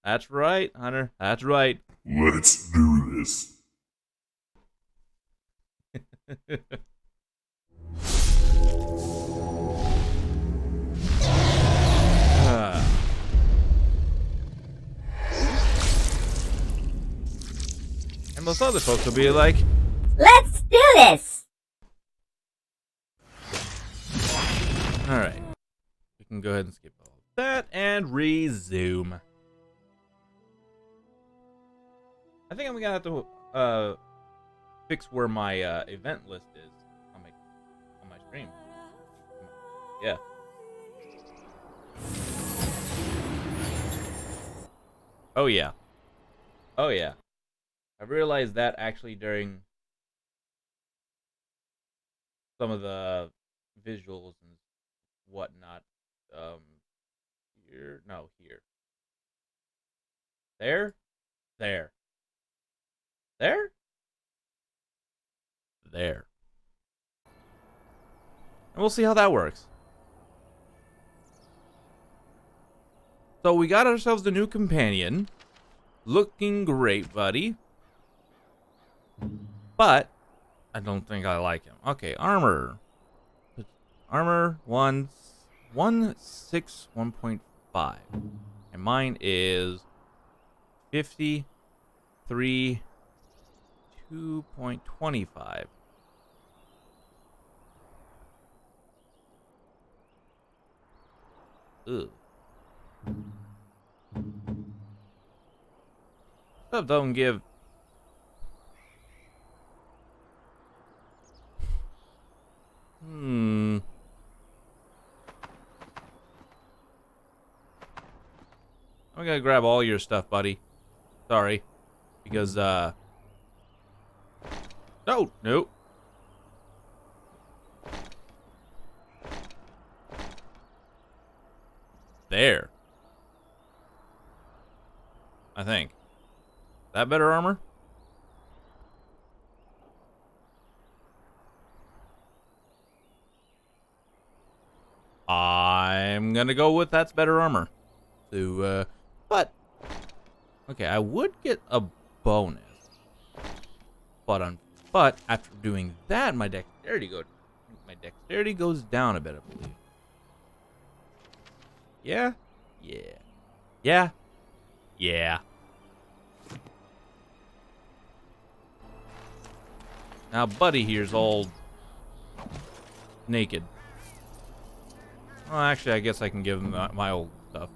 That's right, Hunter. That's right. Let's do this. And most other folks will be like, Let's do this! alright. We can go ahead and skip all that and resume. I think I'm gonna have to fix where my event list is on my stream. Yeah. Oh yeah. Oh yeah. I realized that actually during some of the visuals and whatnot. Here, no, here. There? There. There? There. And we'll see how that works. So we got ourselves a new companion. Looking great, buddy. But I don't think I like him. Okay, armor. Armor 161.5. And mine is 53 2.25. Ugh. Stuff don't give. I'm gonna grab all your stuff, buddy. Sorry. Because, no, nope. There. I think. That better armor? I'm gonna go with that's better armor. So, but okay, I would get a bonus. But after doing that, my dexterity goes down a bit, I believe. Yeah? Yeah. Yeah? Yeah. Now Buddy here's all naked. Well, actually, I guess I can give him my old stuff.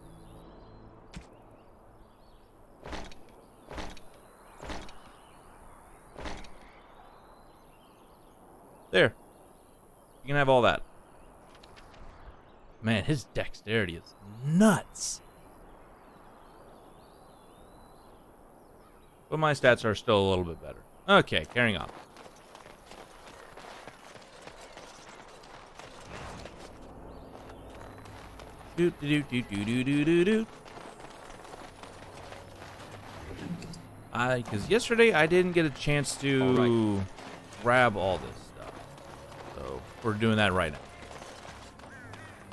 There. You can have all that. Man, his dexterity is nuts. But my stats are still a little bit better. Okay, carrying on. Do do do do do do do do. Because yesterday I didn't get a chance to grab all this stuff, so we're doing that right now.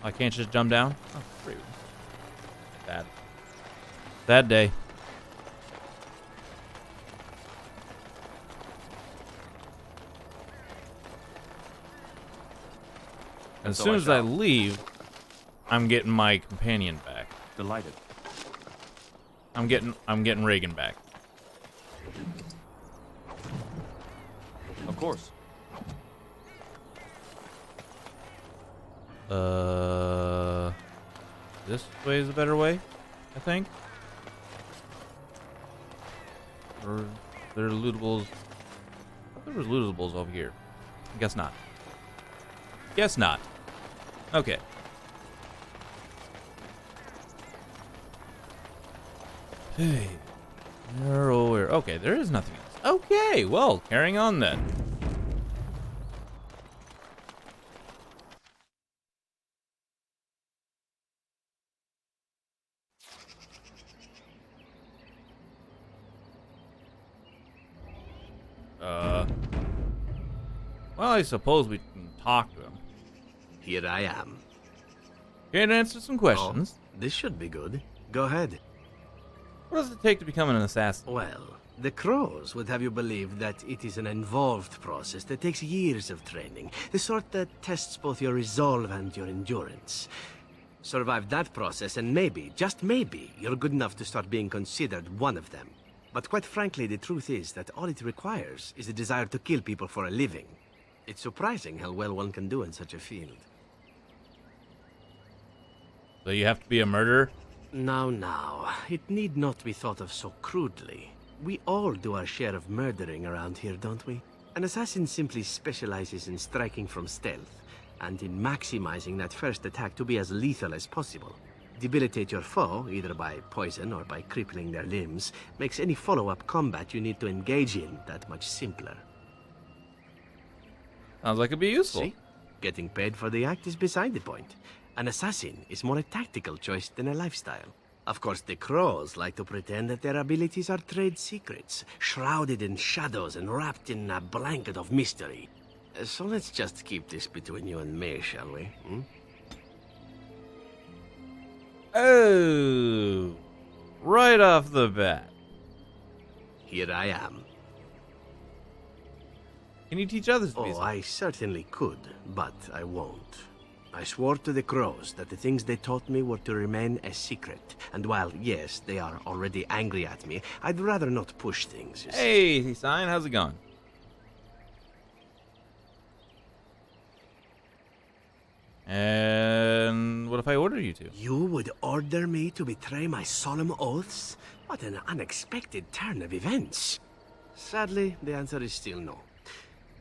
I can't just jump down. Oh, rude. Bad day. As soon as I leave, I'm getting my companion back. Delighted. I'm getting Reagan back. Of course. This way is a better way, I think. Or there are lootables. I thought there was lootables over here. Guess not. Guess not. Okay. Hey. Where? Okay, there is nothing else. Okay, well, carrying on then. Well, I suppose we can talk to him. Here I am. Can answer some questions. This should be good. Go ahead. What does it take to become an assassin? Well, the crows would have you believe that it is an involved process that takes years of training, the sort that tests both your resolve and your endurance. Survive that process and maybe, just maybe, you're good enough to start being considered one of them. But quite frankly, the truth is that all it requires is a desire to kill people for a living. It's surprising how well one can do in such a field. So you have to be a murderer? Now, it need not be thought of so crudely. We all do our share of murdering around here, don't we? An assassin simply specializes in striking from stealth, and in maximizing that first attack to be as lethal as possible. Debilitate your foe, either by poison or by crippling their limbs, makes any follow-up combat you need to engage in that much simpler. Sounds like it'd be useful. See? Getting paid for the act is beside the point. An assassin is more a tactical choice than a lifestyle. Of course, the crows like to pretend that their abilities are trade secrets, shrouded in shadows and wrapped in a blanket of mystery. So let's just keep this between you and me, shall we? Hmm? Oh, right off the bat. Here I am. Can you teach others to be Oh, I certainly could, but I won't. I swore to the crows that the things they taught me were to remain a secret. And while, yes, they are already angry at me, I'd rather not push things. You see. Hey, Sign, how's it going? And what if I order you to? You would order me to betray my solemn oaths? What an unexpected turn of events. Sadly, the answer is still no.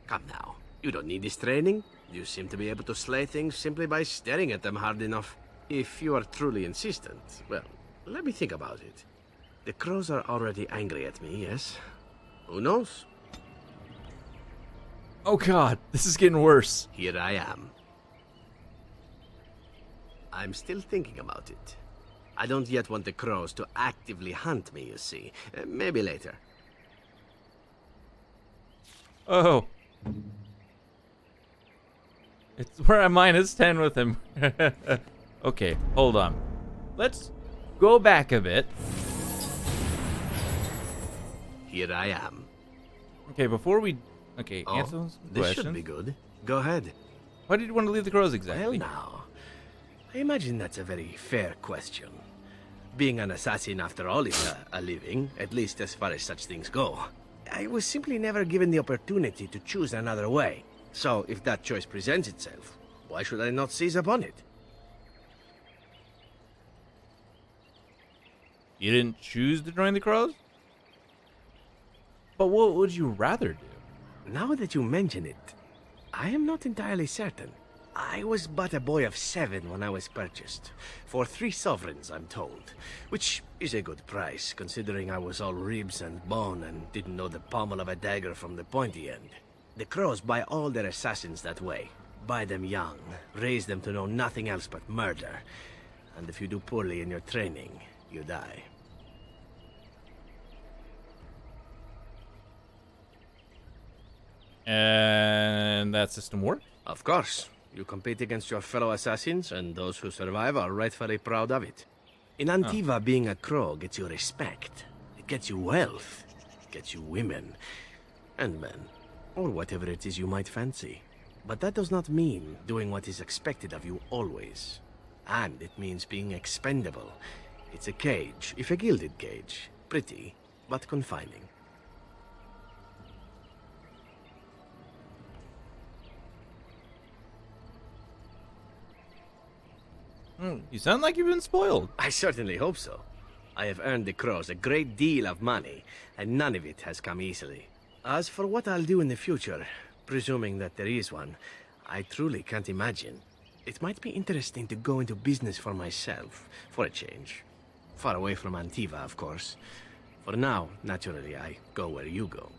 Come now, you don't need this training. You seem to be able to slay things simply by staring at them hard enough. If you are truly insistent, well, let me think about it. The crows are already angry at me, yes? Who knows? Oh god, this is getting worse. Here I am. I'm still thinking about it. I don't yet want the crows to actively hunt me, you see. Maybe later. Oh. We're at -10 with him. Okay, hold on. Let's go back a bit. Here I am. Okay, before we... Okay, Oh, answer those this questions. should be good. Go ahead. Why did you want to leave the crows Well exactly? now, I imagine that's a very fair question. Being an assassin, after all, is a living, at least as far as such things go. I was simply never given the opportunity to choose another way. So, if that choice presents itself, why should I not seize upon it? You didn't choose to join the crows? But what would you rather do? Now that you mention it, I am not entirely certain. I was but a boy of 7 when I was purchased. For 3 sovereigns, I'm told. Which is a good price, considering I was all ribs and bone and didn't know the pommel of a dagger from the pointy end. The crows buy all their assassins that way. Buy them young, raise them to know nothing else but murder. And if you do poorly in your training, you die. And that system worked? Of course. You compete against your fellow assassins, and those who survive are rightfully proud of it. In Antiva, being a crow gets you respect. It gets you wealth. It gets you women. And men. Or whatever it is you might fancy. But that does not mean doing what is expected of you always. And it means being expendable. It's a cage, if a gilded cage. Pretty, but confining. You sound like you've been spoiled. I certainly hope so. I have earned the crows a great deal of money, and none of it has come easily. As for what I'll do in the future, presuming that there is one, I truly can't imagine. It might be interesting to go into business for myself, for a change. Far away from Antiva, of course. For now, naturally, I go where you go.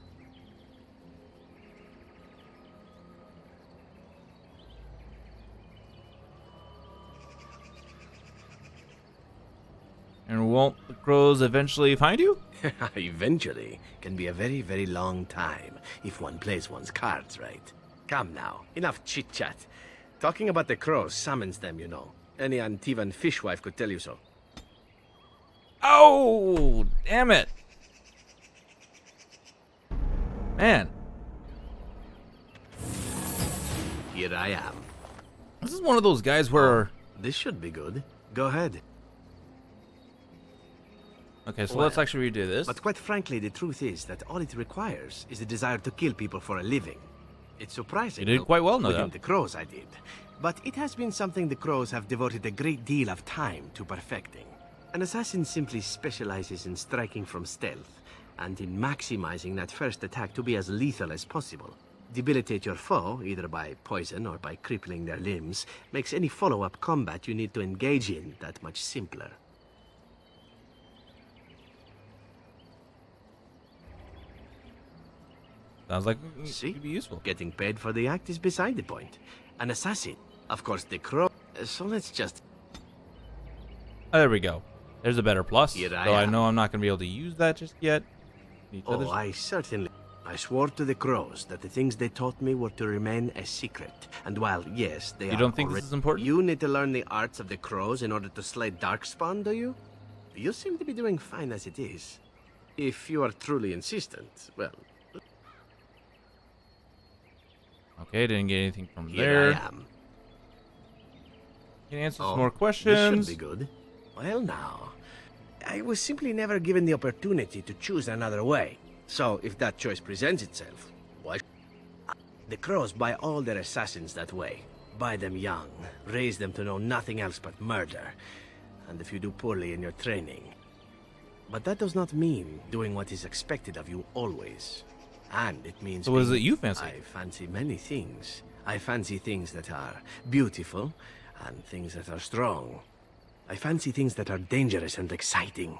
And won't the crows eventually find you? Eventually can be a very, very long time if one plays one's cards right. Come now, enough chit-chat. Talking about the crows summons them, you know. Any Antivan fishwife could tell you so. Oh, damn it. Man, Here I am. this is one of those guys where... This should be good. Go ahead. Okay, so Well, let's actually redo this. But quite frankly, the truth is that all it requires is a desire to kill people for a living. It's surprising. You did quite well, no within doubt. the Crows, I did. But it has been something the Crows have devoted a great deal of time to perfecting. An assassin simply specializes in striking from stealth, and in maximizing that first attack to be as lethal as possible. Debilitate your foe, either by poison or by crippling their limbs, makes any follow-up combat you need to engage in that much simpler. Sounds like See? it could be useful. Getting paid for the act is beside the point. An assassin. Of course, the Crow... So let's just... Oh, there we go. There's a better plus. Here So I I am. know I'm not going to be able to use that just yet. Oh, I certainly... I swore to the Crows that the things they taught me were to remain a secret. And while, yes, they are... You don't think this already- is important? You need to learn the arts of the Crows in order to slay Darkspawn, do you? You seem to be doing fine as it is. If you are truly insistent, well, Okay, didn't get anything from here there. I am. Can answer Oh, some more This questions. should be good. Well, now, I was simply never given the opportunity to choose another way. So, if that choice presents itself, why? The Crows buy all their assassins that way. Buy them young, raise them to know nothing else but murder. And if you do poorly in your training. But that does not mean doing what is expected of you always. And it means... So what is being- it you fancy? I fancy many things. I fancy things that are beautiful and things that are strong. I fancy things that are dangerous and exciting.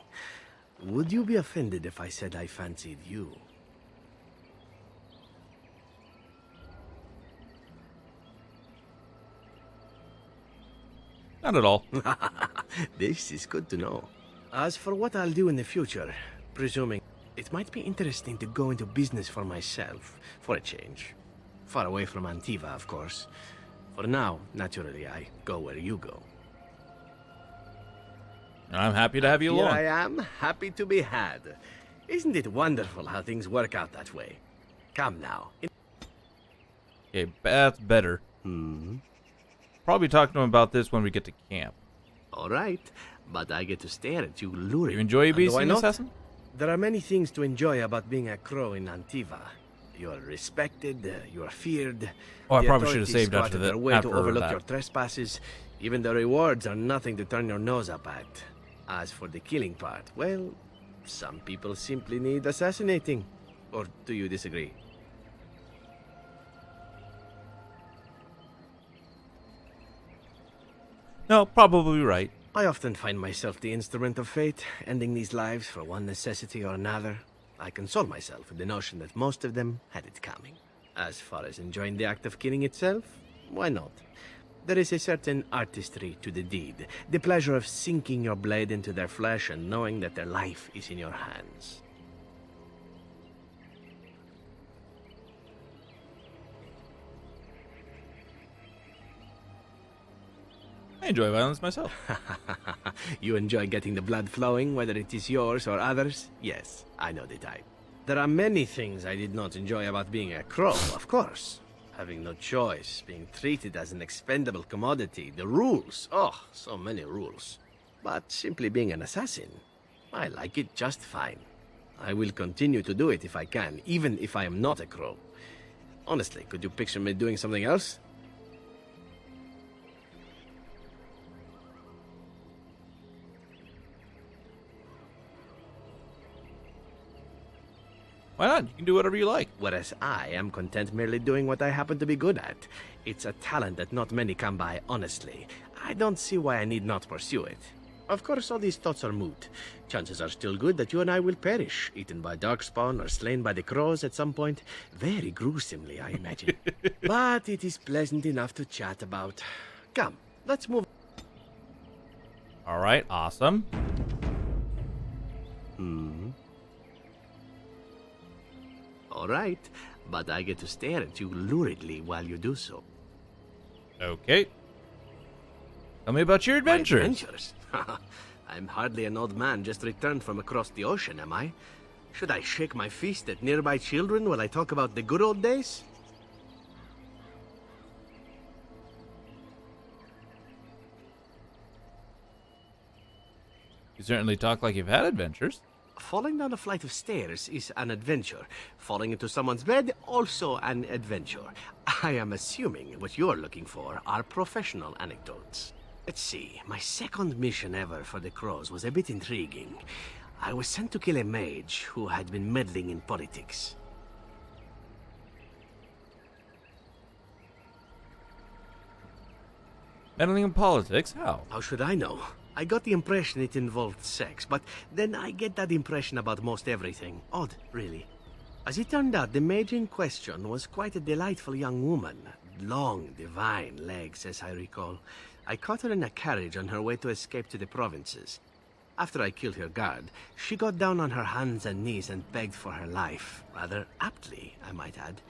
Would you be offended if I said I fancied you? Not at all. This is good to know. As for what I'll do in the future, presuming it might be interesting to go into business for myself, for a change. Far away from Antiva, of course. For now, naturally, I go where you go. I'm happy to have you Here along. I am, happy to be had. Isn't it wonderful how things work out that way? Come now. Okay, that's better. Probably talk to him about this when we get to camp. All right, but I get to stare at you luring. You enjoy And being why an not? assassin? There are many things to enjoy about being a crow in Antiva. You are respected, you are feared. Oh, I The probably should have authorities saved go after out of that- their way after to overlook that. your trespasses. Even the rewards are nothing to turn your nose up at. As for the killing part, well, some people simply need assassinating. Or do you disagree? No, probably right. I often find myself the instrument of fate, ending these lives for one necessity or another. I console myself with the notion that most of them had it coming. As far as enjoying the act of killing itself, why not? There is a certain artistry to the deed, the pleasure of sinking your blade into their flesh and knowing that their life is in your hands. I enjoy violence myself. You enjoy getting the blood flowing, whether it is yours or others? Yes, I know the type. There are many things I did not enjoy about being a crow, of course. Having no choice, being treated as an expendable commodity, the rules. Oh, so many rules. But simply being an assassin, I like it just fine. I will continue to do it if I can, even if I am not a crow. Honestly, could you picture me doing something else? Why not? You can do whatever you like. Whereas I am content merely doing what I happen to be good at. It's a talent that not many come by, honestly. I don't see why I need not pursue it. Of course, all these thoughts are moot. Chances are still good that you and I will perish, eaten by Darkspawn or slain by the crows at some point. Very gruesomely, I imagine. But it is pleasant enough to chat about. Come, let's move. All right, awesome. All right, but I get to stare at you luridly while you do so. Okay. Tell me about your My adventures. adventures? I'm hardly an old man just returned from across the ocean, am I? Should I shake my fist at nearby children while I talk about the good old days? You certainly talk like you've had adventures. Falling down a flight of stairs is an adventure. Falling into someone's bed, also an adventure. I am assuming what you're looking for are professional anecdotes. Let's see, my second mission ever for the Crows was a bit intriguing. I was sent to kill a mage who had been meddling in politics. Meddling in politics? How? How should I know? I got the impression it involved sex, but then I get that impression about most everything. Odd, really. As it turned out, the mage in question was quite a delightful young woman. Long, divine legs, as I recall. I caught her in a carriage on her way to escape to the provinces. After I killed her guard, she got down on her hands and knees and begged for her life. Rather aptly, I might add.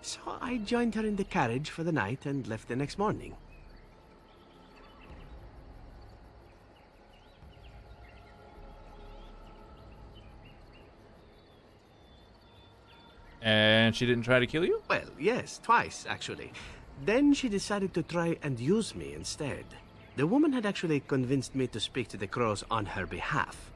So I joined her in the carriage for the night and left the next morning. And she didn't try to kill you? Well, yes, twice, actually. Then she decided to try and use me instead. The woman had actually convinced me to speak to the Crows on her behalf.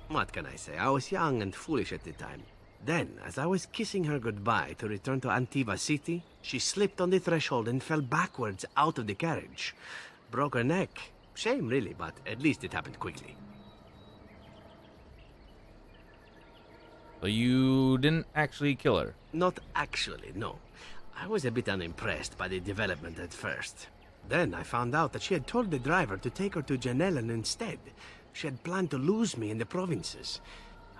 What can I say? I was young and foolish at the time. Then, as I was kissing her goodbye to return to Antiva City, she slipped on the threshold and fell backwards out of the carriage. Broke her neck. Shame, really, but at least it happened quickly. So you didn't actually kill her? Not actually, no. I was a bit unimpressed by the development at first. Then I found out that she had told the driver to take her to Janellen instead. She had planned to lose me in the provinces.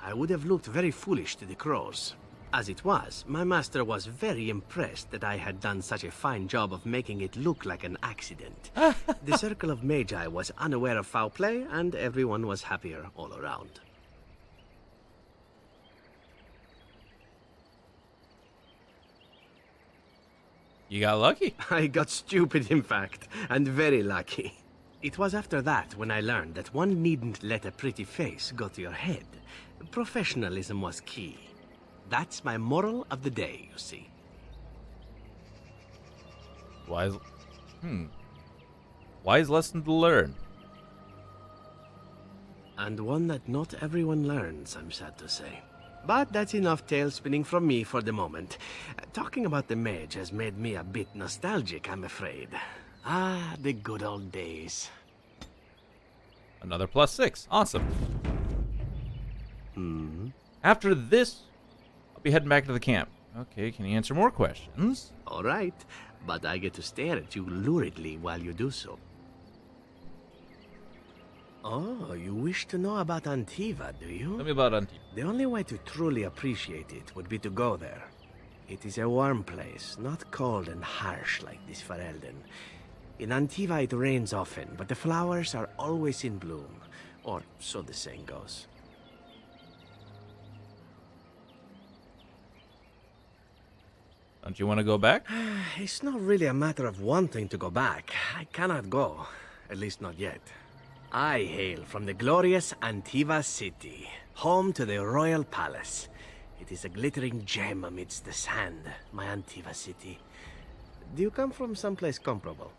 I would have looked very foolish to the Crows. As it was, my master was very impressed that I had done such a fine job of making it look like an accident. The circle of Magi was unaware of foul play, and everyone was happier all around. You got lucky. I got stupid, in fact, and very lucky. It was after that when I learned that one needn't let a pretty face go to your head. Professionalism was key. That's my moral of the day, you see. Wise. Wise lesson to learn. And one that not everyone learns, I'm sad to say. But that's enough tale spinning from me for the moment. Talking about the mage has made me a bit nostalgic, I'm afraid. Ah, the good old days. Another +6. Awesome. After this, I'll be heading back to the camp. Okay, can you answer more questions? All right, but I get to stare at you luridly while you do so. Oh, you wish to know about Antiva, do you? Tell me about Antiva. The only way to truly appreciate it would be to go there. It is a warm place, not cold and harsh like this Ferelden. In Antiva it rains often, but the flowers are always in bloom. Or so the saying goes. Don't you want to go back? It's not really a matter of wanting to go back. I cannot go. At least not yet. I hail from the glorious Antiva City, home to the royal palace. It is a glittering gem amidst the sand, my Antiva City. Do you come from someplace comparable?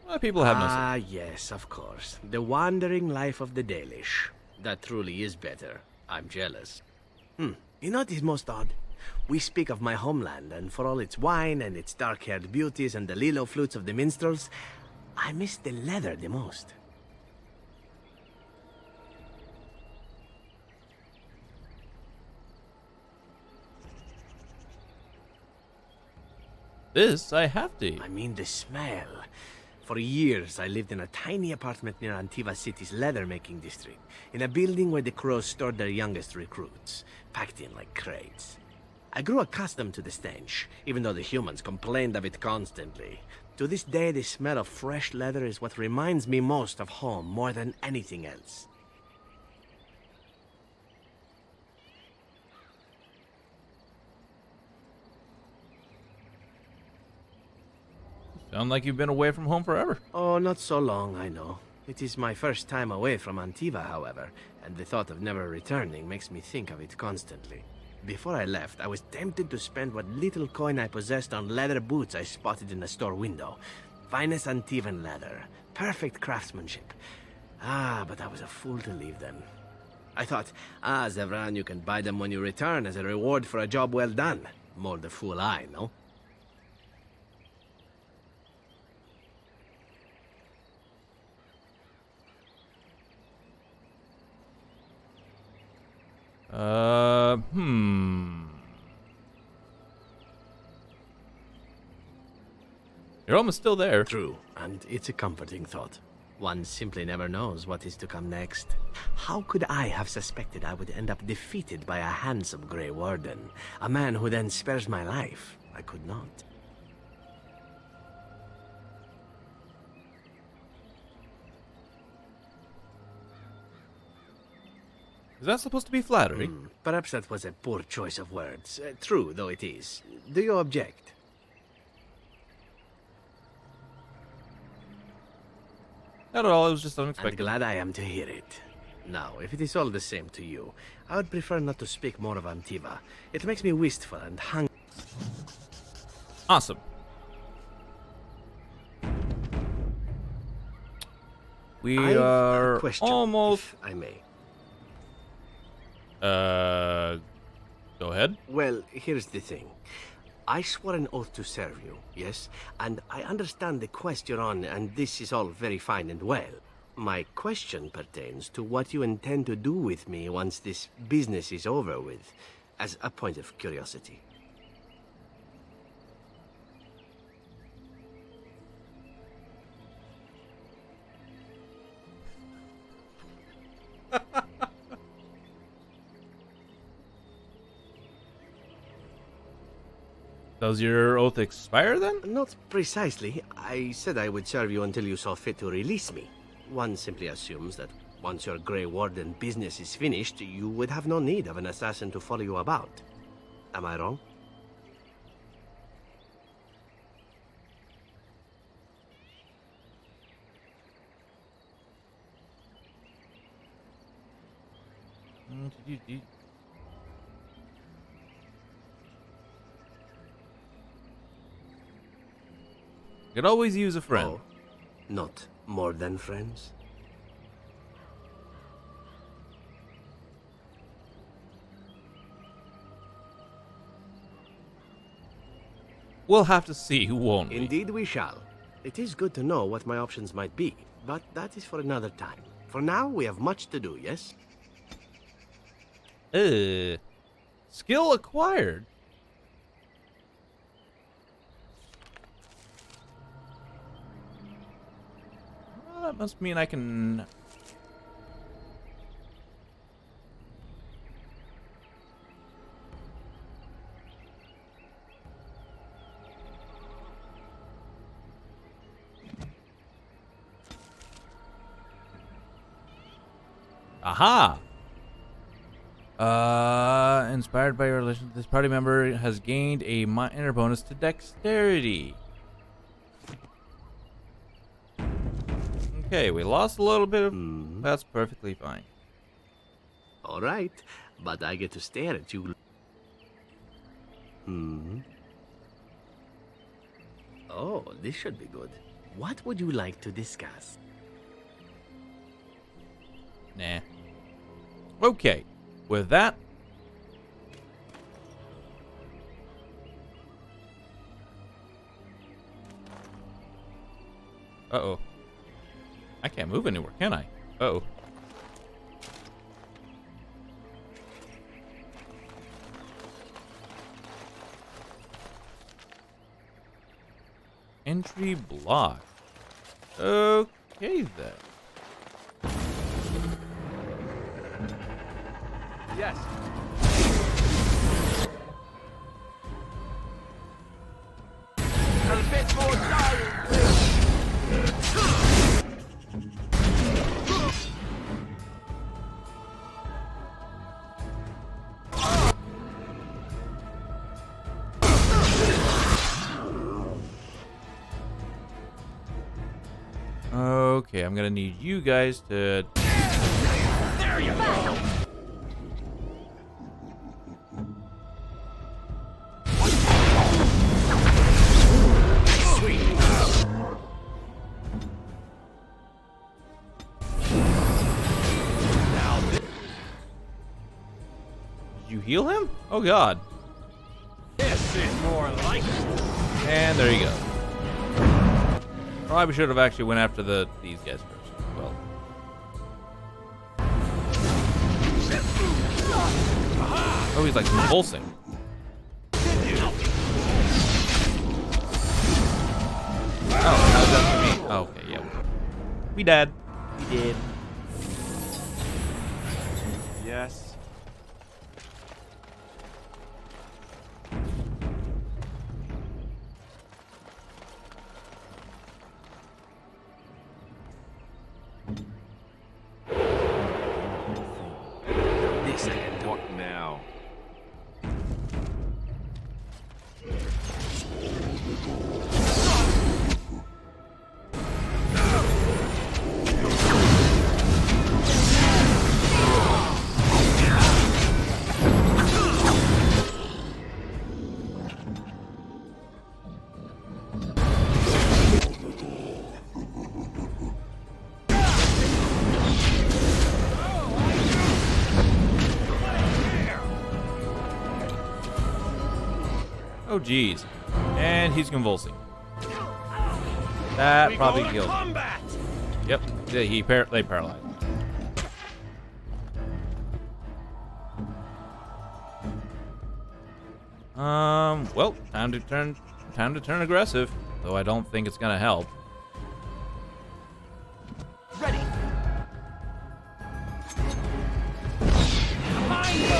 Well, people have no say. Ah, yes, of course. The wandering life of the Dalish. That truly is better. I'm jealous. You know what is most odd? We speak of my homeland, and for all its wine and its dark-haired beauties and the lilo flutes of the minstrels, I miss the leather the most. This I have to eat. I mean the smell. For years, I lived in a tiny apartment near Antiva City's leather-making district, in a building where the Crows stored their youngest recruits, packed in like crates. I grew accustomed to the stench, even though the humans complained of it constantly. To this day, the smell of fresh leather is what reminds me most of home more than anything else. Sound like you've been away from home forever. Oh, not so long, I know. It is my first time away from Antiva, however, and the thought of never returning makes me think of it constantly. Before I left, I was tempted to spend what little coin I possessed on leather boots I spotted in the store window. Finest Antivan leather. Perfect craftsmanship. But I was a fool to leave them. I thought, Zercon, you can buy them when you return as a reward for a job well done. More the fool I, no? You're almost still there. True, and it's a comforting thought. One simply never knows what is to come next. How could I have suspected I would end up defeated by a handsome Grey Warden? A man who then spares my life? I could not. Is that supposed to be flattery? Perhaps that was a poor choice of words. True, though it is. Do you object? Not at all, it was just I'm unexpected. glad I am to hear it. Now, if it is all the same to you, I would prefer not to speak more of Antiva. It makes me wistful and hungry. Awesome. We I've a are question, almost... if I may. Go ahead. Well, here's the thing. I swore an oath to serve you, yes? And I understand the quest you're on, and this is all very fine and well. My question pertains to what you intend to do with me once this business is over with, as a point of curiosity. Does your oath expire then? Not precisely. I said I would serve you until you saw fit to release me. One simply assumes that once your Grey Warden business is finished, you would have no need of an assassin to follow you about. Am I wrong? You could always use a friend. Oh, not more than friends? We'll have to see, won't we? Indeed we shall. It is good to know what my options might be, but that is for another time. For now, we have much to do, yes? Skill acquired. Well, that must mean I can... Aha! Inspired by your relation, this party member has gained a minor bonus to dexterity. Okay, we lost a little bit of... That's perfectly fine. All right, but I get to stare at you. Oh, this should be good. What would you like to discuss? Nah. Okay, with that... Uh-oh. I can't move anywhere, can I? Uh-oh. Entry blocked. Okay, then. Yes. A bit more time. Okay, I'm gonna need you guys to... There you go. Did you heal him? Oh god. This is more like it. And there you go. Probably should have actually went after these guys first. Well. Oh, he's like convulsing. Oh, how's that for me? Oh, okay, yeah. We dead. We did. Yes. This I can do. What now? Oh, geez. And he's convulsing. That We probably go to killed him. combat. Yep, they paralyzed him. Well, time to turn aggressive. Though I don't think it's gonna help. Ready. Behind you.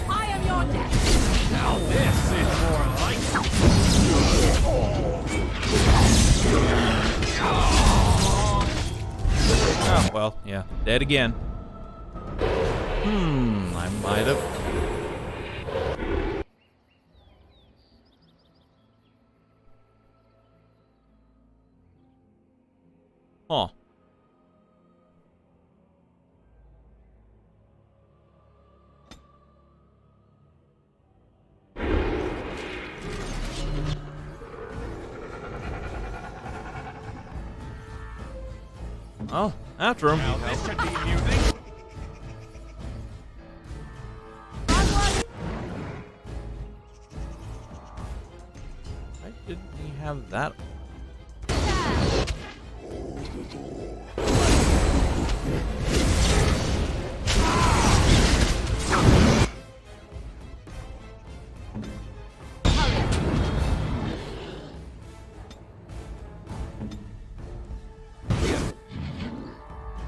I am your death. Now this is more like it. Oh, well, yeah. Dead again. I might have. Huh. Oh, after him. Now this should be amusing. Why didn't he have that?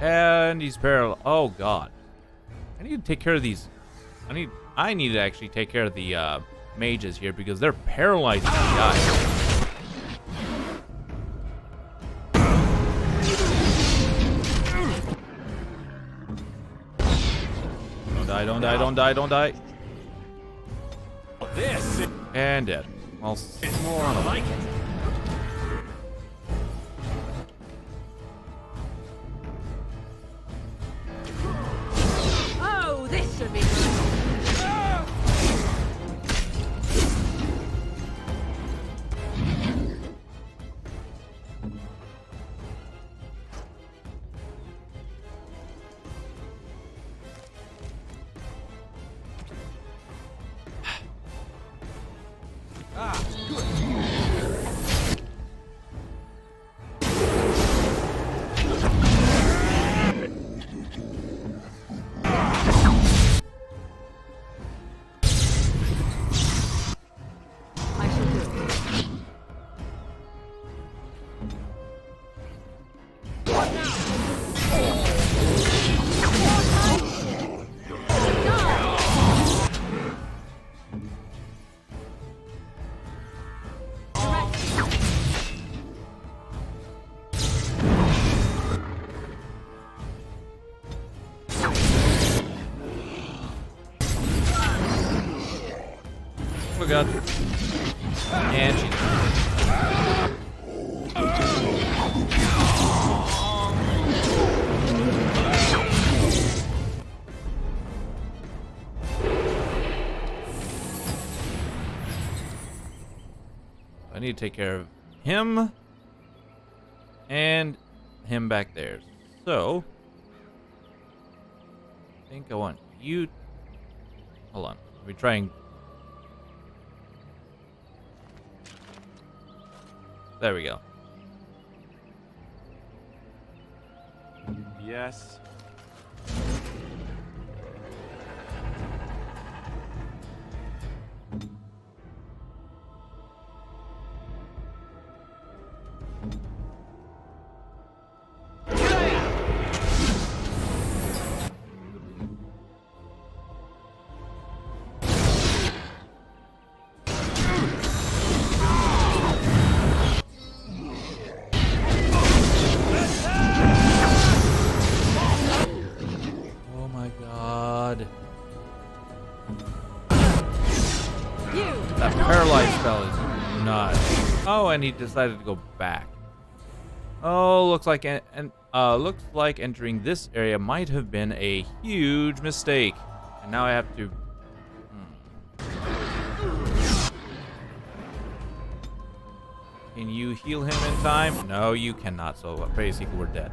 And he's paralyzed. Oh god. I need to take care of these. I need to actually take care of the mages here because they're paralyzing these guys. Don't die, don't die, don't die, don't die. This And dead. Well, is more like it. Oh, this should be god. And she's I need to take care of him and him back there. So I think I want you. Hold on. Let me try and. There we go. Yes. Oh my god. That paralyzed spell is nuts. Oh, and he decided to go back. Oh, looks like entering this area might have been a huge mistake. And now I have to. Can you heal him in time? No, you cannot. So basically, we're dead.